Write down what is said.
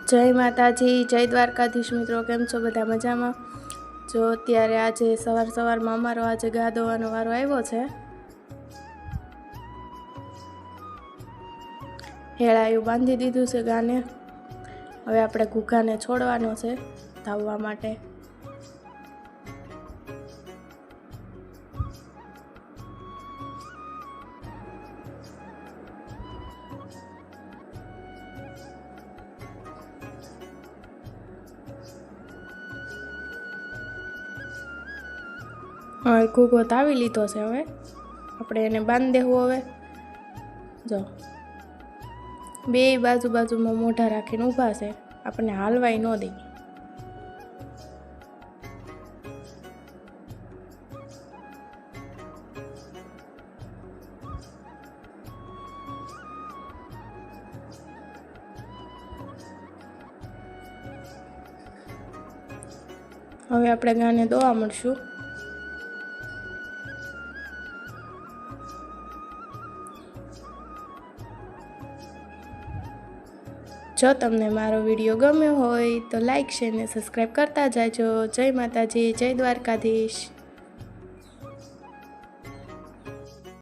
જય માતાજી, જય દ્વારકાધીશ મિત્રો, કેમ છો બધા? મજામાં? જો અત્યારે આજે સવારમાં અમારો આજે ગા દોવાનો વારો આવ્યો છે. હેળાયું બાંધી દીધું છે ગાને. હવે આપણે ઘૂઘાને છોડવાનો છે ધાવવા માટે. હવે ઘૂઘો તાવી લીધો છે. હવે આપણે એને બાંધી દેવું. હવે જો બે બાજુમાં મોઢા રાખીને ઊભા છે, આપણને હાલવાય ન દે. હવે આપણે ગાને દોવા મળશું. જો તમને મારો વિડીયો ગમ્યો હોય તો લાઈક, શેર ને સબસ્ક્રાઈબ કરતા જાજો. જય માતાજી, જય દ્વારકાધીશ.